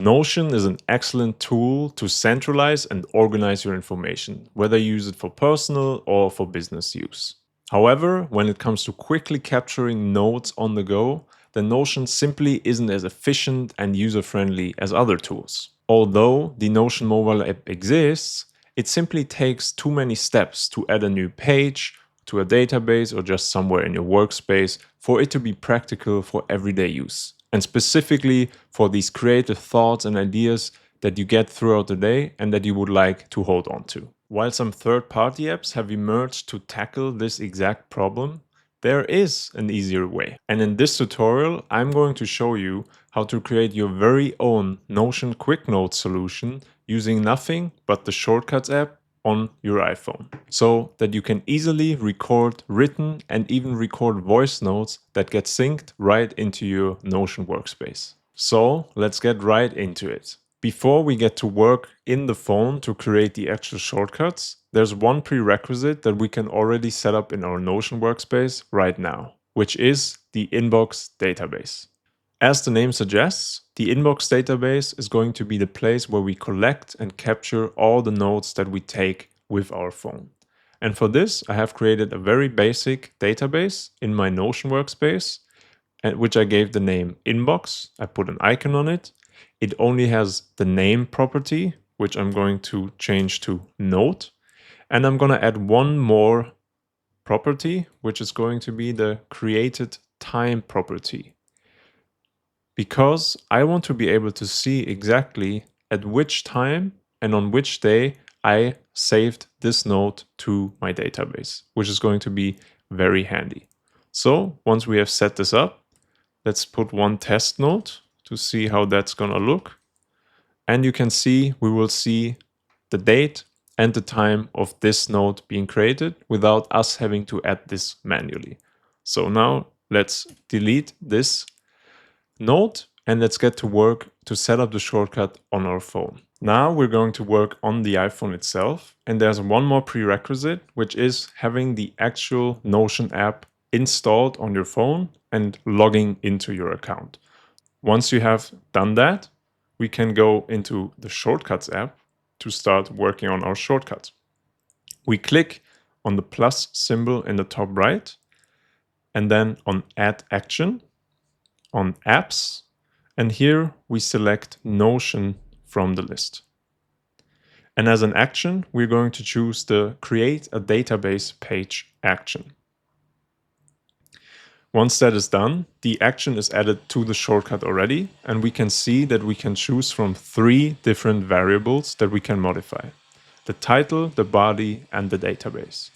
Notion is an excellent tool to centralize and organize your information, whether you use it for personal or for business use. However, when it comes to quickly capturing notes on the go, then Notion simply isn't as efficient and user-friendly as other tools. Although the Notion mobile app exists, it simply takes too many steps to add a new page to a database or just somewhere in your workspace for it to be practical for everyday use. And specifically for these creative thoughts and ideas that you get throughout the day and that you would like to hold on to. While some third-party apps have emerged to tackle this exact problem, there is an easier way. And in this tutorial, I'm going to show you how to create your very own Notion Quick Notes solution using nothing but the Shortcuts app on your iPhone, so that you can easily record written and even record voice notes that get synced right into your Notion workspace. So let's get right into it. Before we get to work in the phone to create the actual shortcuts, there's one prerequisite that we can already set up in our Notion workspace right now, which is the inbox database. As the name suggests, the inbox database is going to be the place where we collect and capture all the notes that we take with our phone. And for this, I have created a very basic database in my Notion workspace, which I gave the name inbox. I put an icon on it. It only has the name property, which I'm going to change to note. And I'm going to add one more property, which is going to be the created time property. Because I want to be able to see exactly at which time and on which day I saved this note to my database, which is going to be very handy. So once we have set this up, let's put one test note to see how that's going to look. And you can see, we will see the date and the time of this note being created without us having to add this manually. So now let's delete this note and let's get to work to set up the shortcut on our phone. Now we're going to work on the iPhone itself, and there's one more prerequisite, which is having the actual Notion app installed on your phone and logging into your account. Once you have done that, we can go into the Shortcuts app to start working on our shortcuts. We click on the plus symbol in the top right, and then on Add Action, on Apps, and here we select Notion from the list. And as an action, we're going to choose the Create a Database Page action. Once that is done, the action is added to the shortcut already, and we can see that we can choose from 3 different variables that we can modify: the title, the body, and the database.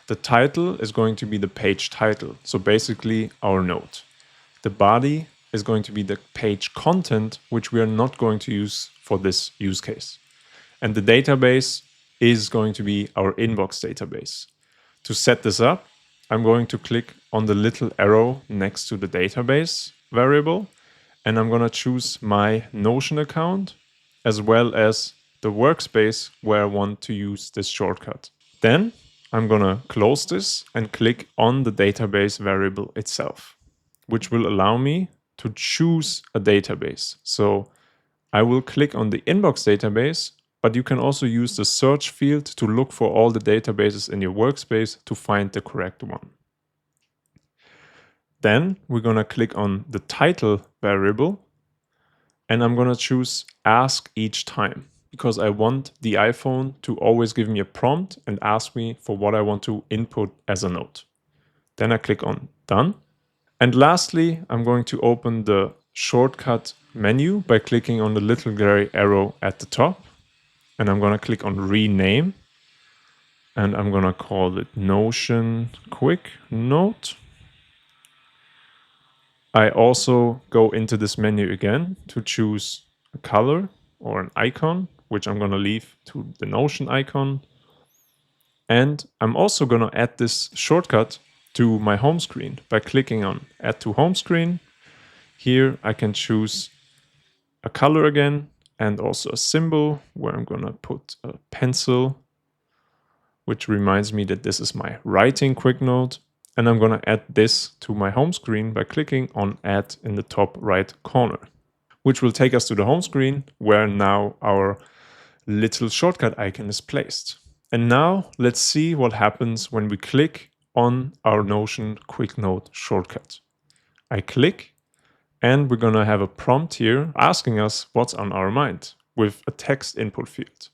The title is going to be the page title, so basically our note. The body is going to be the page content, which we are not going to use for this use case. And the database is going to be our inbox database. To set this up, I'm going to click on the little arrow next to the database variable, and I'm going to choose my Notion account as well as the workspace where I want to use this shortcut. Then I'm going to close this and click on the database variable itself, which will allow me to choose a database. So I will click on the inbox database, but you can also use the search field to look for all the databases in your workspace to find the correct one. Then we're going to click on the title variable, and I'm going to choose Ask Each Time, because I want the iPhone to always give me a prompt and ask me for what I want to input as a note. Then I click on Done. And lastly, I'm going to open the shortcut menu by clicking on the little gray arrow at the top. And I'm going to click on Rename. And I'm going to call it Notion Quick Note. I also go into this menu again to choose a color or an icon, which I'm going to leave to the Notion icon. And I'm also going to add this shortcut to my home screen by clicking on Add to Home Screen. Here I can choose a color again and also a symbol where I'm going to put a pencil, which reminds me that this is my writing quick note. And I'm going to add this to my home screen by clicking on Add in the top right corner. which will take us to the home screen where now our little shortcut icon is placed. And now let's see what happens when we click on our Notion Quick Note shortcut. I click and we're gonna have a prompt here asking us what's on our mind with a text input field.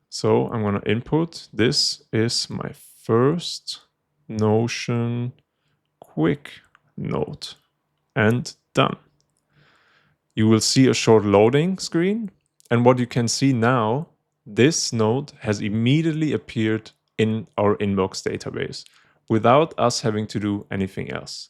So I'm gonna input, this is my first Notion Quick Note, and done. You will see a short loading screen, and what you can see now, this note has immediately appeared in our inbox database without us having to do anything else.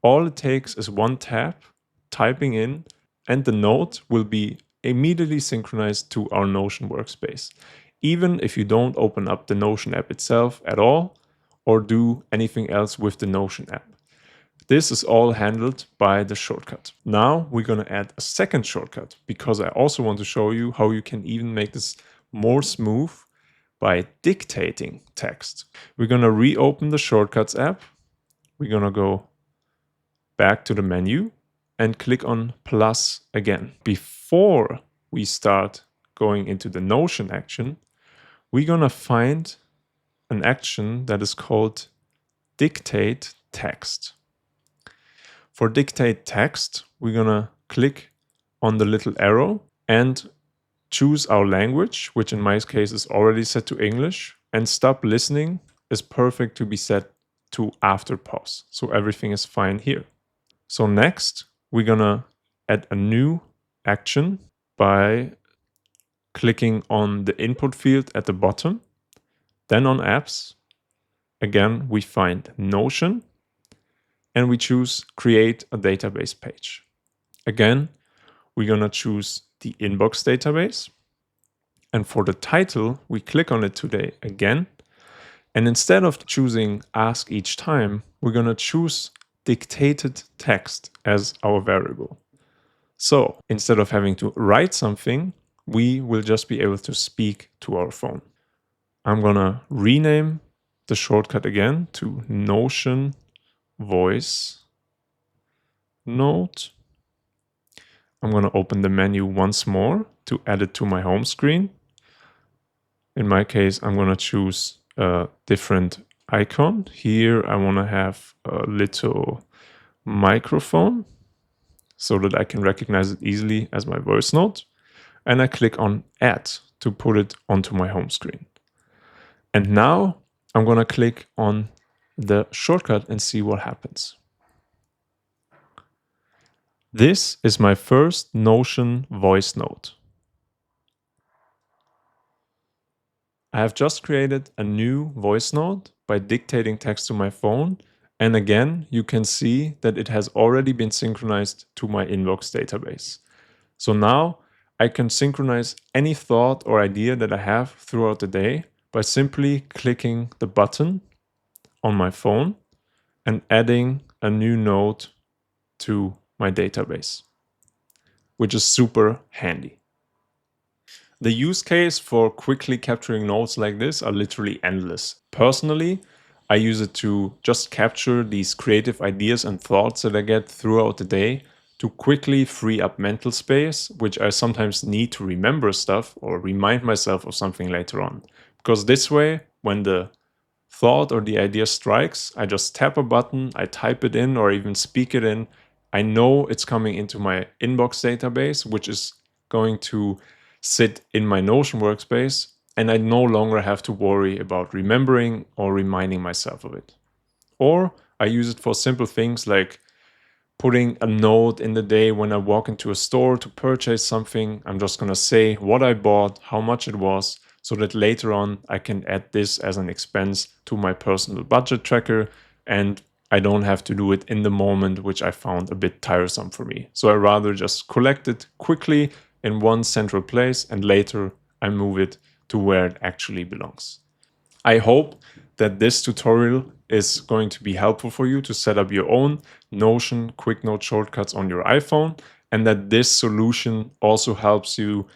All it takes is one tap, typing in, and the note will be immediately synchronized to our Notion workspace, even if you don't open up the Notion app itself at all or do anything else with the Notion app. This is all handled by the shortcut. Now we're going to add a second shortcut because I also want to show you how you can even make this more smooth by dictating text. We're going to reopen the Shortcuts app. We're going to go back to the menu and click on plus again. Before we start going into the Notion action, we're going to find an action that is called dictate text. For dictate text, we're gonna click on the little arrow and choose our language, which in my case is already set to English, and stop listening is perfect to be set to after pause. So everything is fine here. So next, we're gonna add a new action by clicking on the input field at the bottom, then on apps. Again, we find Notion, and we choose create a database page. Again, we're gonna choose the inbox database. And for the title, we click on it today again. And instead of choosing ask each time, we're gonna choose dictated text as our variable. So instead of having to write something, we will just be able to speak to our phone. I'm gonna rename the shortcut again to Notion Voice Note. I'm going to open the menu once more to add it to my home screen. In my case, I'm going to choose a different icon. Here, I want to have a little microphone so that I can recognize it easily as my voice note. And I click on Add to put it onto my home screen. And now I'm going to click on the shortcut and see what happens. This is my first Notion voice note. I have just created a new voice note by dictating text to my phone, and again, you can see that it has already been synchronized to my inbox database. So now I can synchronize any thought or idea that I have throughout the day by simply clicking the button on my phone and adding a new note to my database, which is super handy. The use case for quickly capturing notes like this are literally endless. Personally, I use it to just capture these creative ideas and thoughts that I get throughout the day to quickly free up mental space, which I sometimes need to remember stuff or remind myself of something later on. Because this way, when the thought or the idea strikes, I just tap a button, I type it in or even speak it in. I know it's coming into my inbox database, which is going to sit in my Notion workspace, and I no longer have to worry about remembering or reminding myself of it. Or I use it for simple things like putting a note in the day when I walk into a store to purchase something. I'm just going to say what I bought, how much it was, so that later on I can add this as an expense to my personal budget tracker, and I don't have to do it in the moment, which I found a bit tiresome for me. So I rather just collect it quickly in one central place and later I move it to where it actually belongs. I hope that this tutorial is going to be helpful for you to set up your own Notion Quick Note shortcuts on your iPhone, and that this solution also helps you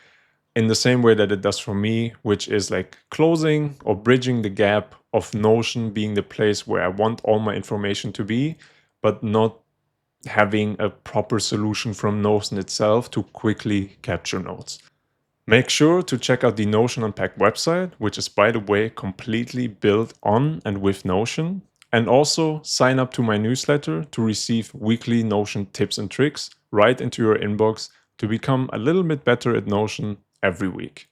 in the same way that it does for me, which is like closing or bridging the gap of Notion being the place where I want all my information to be, but not having a proper solution from Notion itself to quickly capture notes. Make sure to check out the Notion Unpacked website, which is, by the way, completely built on and with Notion. And also sign up to my newsletter to receive weekly Notion tips and tricks right into your inbox to become a little bit better at Notion every week.